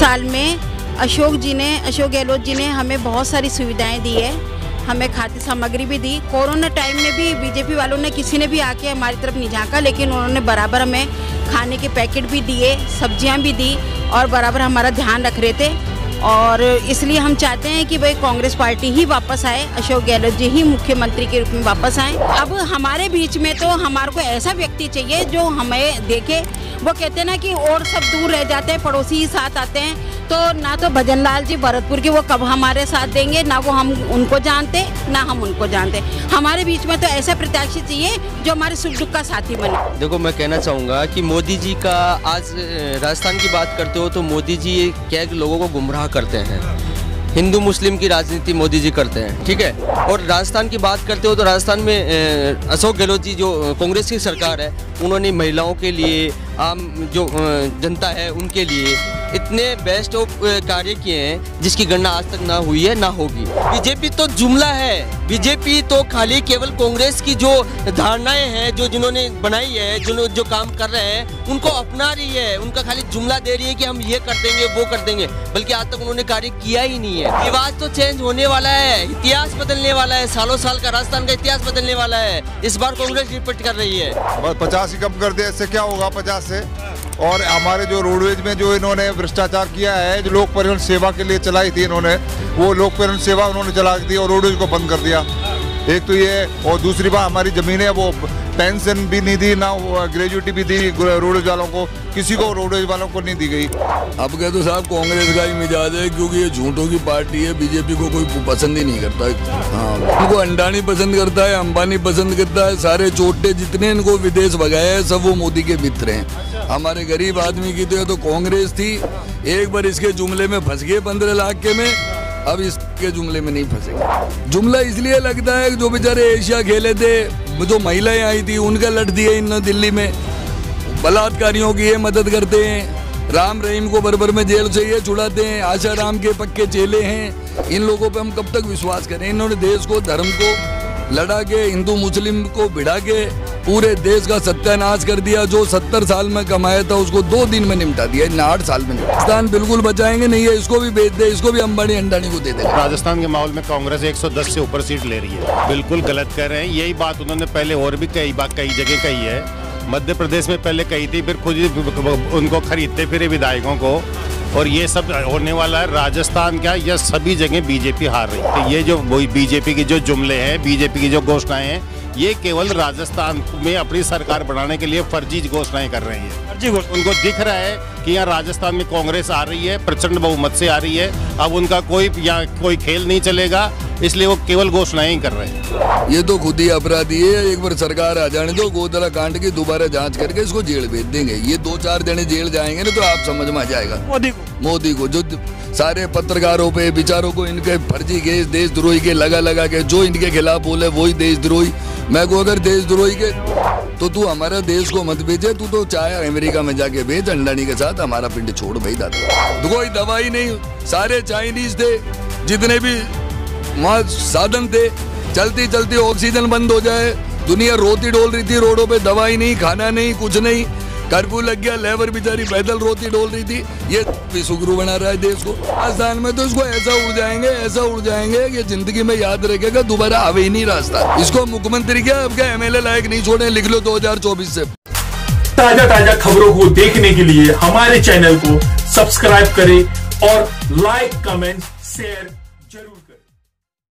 साल में अशोक गहलोत जी ने हमें बहुत सारी सुविधाएं दी है, हमें खाद्य सामग्री भी दी। कोरोना टाइम में भी बीजेपी वालों ने किसी ने भी आके हमारी तरफ नहीं झांका, लेकिन उन्होंने बराबर हमें खाने के पैकेट भी दिए, सब्जियां भी दी और बराबर हमारा ध्यान रख रहे थे। और इसलिए हम चाहते हैं कि भाई कांग्रेस पार्टी ही वापस आए, अशोक गहलोत जी ही मुख्यमंत्री के रूप में वापस आए। अब हमारे बीच में तो हमारे को ऐसा व्यक्ति चाहिए जो हमें देखे। वो कहते हैं ना कि और सब दूर रह जाते हैं, पड़ोसी ही साथ आते हैं। तो ना तो भजन लाल जी भरतपुर के वो कब हमारे साथ देंगे, ना वो हम उनको जानते ना हम उनको जानते। हमारे बीच में तो ऐसा प्रत्याशी चाहिए जो हमारे सुख दुख का साथी बने। देखो, मैं कहना चाहूँगा कि मोदी जी का आज राजस्थान की बात करते हो तो मोदी जी क्या लोगों को गुमराह करते हैं। हिंदू मुस्लिम की राजनीति मोदी जी करते हैं, ठीक है। और राजस्थान की बात करते हो तो राजस्थान में अशोक गहलोत जी जो कांग्रेस की सरकार है, उन्होंने महिलाओं के लिए, आम जो जनता है उनके लिए इतने बेस्ट ऑफ कार्य किए हैं जिसकी गणना आज तक ना हुई है ना होगी। बीजेपी तो जुमला है, बीजेपी तो खाली केवल कांग्रेस की जो धारणाएं हैं जो जिन्होंने बनाई है, जो काम कर रहे हैं उनको अपना रही है, उनका खाली जुमला दे रही है कि हम ये कर देंगे वो कर देंगे, बल्कि आज तक उन्होंने कार्य किया ही नहीं है। रिवाज तो चेंज होने वाला है, इतिहास बदलने वाला है, सालों साल का राजस्थान का इतिहास बदलने वाला है। इस बार कांग्रेस रिपीट कर रही है। 50 ही कम कर दे, इससे क्या होगा 50 से। और हमारे जो रोडवेज में जो इन्होंने भ्रष्टाचार किया है, जो लोक परिवहन सेवा के लिए चलाई थी इन्होंने, वो लोक परिवहन सेवा उन्होंने चला दी और रोडवेज को बंद कर दिया। एक तो ये, और दूसरी बात हमारी जमीनें वो पेंशन भी नहीं दी, ना ग्रेजुएटी भी दी रोडवेज वालों को, किसी को रोडवेज वालों को नहीं दी गई। अब कह तो साहब कांग्रेस का ही मिजाज है, क्योंकि ये झूठों की पार्टी है, बीजेपी को कोई पसंद ही नहीं करता। हाँ, उनको अंडानी पसंद करता है, अंबानी पसंद करता है, सारे चोटे जितने इनको विदेश भगाए हैं सब वो मोदी के मित्र हैं। हमारे गरीब आदमी की तो कांग्रेस थी, एक बार इसके जुमले में फंस गए 15 लाख के में, अब इसके जुमले में नहीं फंसेंगे। जुमला इसलिए लगता है कि जो बेचारे एशिया खेले थे, जो महिलाएं आई थी उनका लट दिए इन दिल्ली में, बलात्कारियों की ये मदद करते हैं, राम रहीम को बरबर में जेल से ये छुड़ाते हैं, आशा राम के पक्के चेले हैं। इन लोगों पे हम कब तक विश्वास करें? इन्होंने देश को, धर्म को लड़ा के, हिंदू मुस्लिम को भिड़ा के पूरे देश का सत्यानाश कर दिया। जो 70 साल में कमाया था उसको 2 दिन में निपटा दिया, इन 8 साल में। राजस्थान बिल्कुल बचाएंगे नहीं है, इसको भी बेच दे, इसको भी अंबानी अंडानी को दे दे। राजस्थान के माहौल में कांग्रेस 110 से ऊपर सीट ले रही है, बिल्कुल गलत कर रहे हैं। यही बात उन्होंने पहले और भी कई जगह कही है। मध्य प्रदेश में पहले कही थी, फिर खुद उनको खरीदते फिरे विधायकों को, और ये सब होने वाला है। राजस्थान क्या, यह सभी जगह बीजेपी हार रही है। ये जो बीजेपी के जो जुमले हैं, बीजेपी की जो घोषणाएं हैं, ये केवल राजस्थान में अपनी सरकार बनाने के लिए फर्जी घोषणाएं कर रहे हैं। उनको दिख रहा है कि यहाँ राजस्थान में कांग्रेस आ रही है, प्रचंड बहुमत से आ रही है, अब उनका कोई खेल नहीं चलेगा, इसलिए वो केवल घोषणाएं ही कर रहे हैं। ये तो खुद ही अपराधी है। एक बार सरकार आ जाने दो, गोदरा कांड की दोबारा जांच करके इसको जेल भेज देंगे। ये 2-4 जने जेल जाएंगे ना तो आप समझ में आ जाएगा। मोदी को जो सारे पत्रकारों पे, विचारों को इनके फर्जी केस देशद्रोही के लगा के जो इनके खिलाफ बोले वही देशद्रोही। मैं को अगर देशद्रोही के तो तू हमारा देश को मत बेचे, तू तो चाहे अमेरिका में जाके बेच अंडानी के साथ, हमारा पिंड छोड़ भाई दादा। तो कोई दवाई नहीं, सारे चाइनीज थे, जितने भी वहाँ साधन थे, चलती चलती ऑक्सीजन बंद हो जाए, दुनिया रोती डोल रही थी रोडों पे, दवाई नहीं, खाना नहीं, कुछ नहीं, कर्फ्यू लग गया, लेबर बेचारी पैदल रोती डोल रही थी। ये भी सुगरू बना रहा है देश को। राजस्थान में तो इसको ऐसा उड़ जाएंगे कि जिंदगी में याद रखेगा, दोबारा आवे ही नहीं रास्ता। इसको मुख्यमंत्री क्या, अब क्या MLA लायक नहीं छोड़े, लिख लो 2024 से। ताजा खबरों को देखने के लिए हमारे चैनल को सब्सक्राइब करें और लाइक, कमेंट, शेयर जरूर।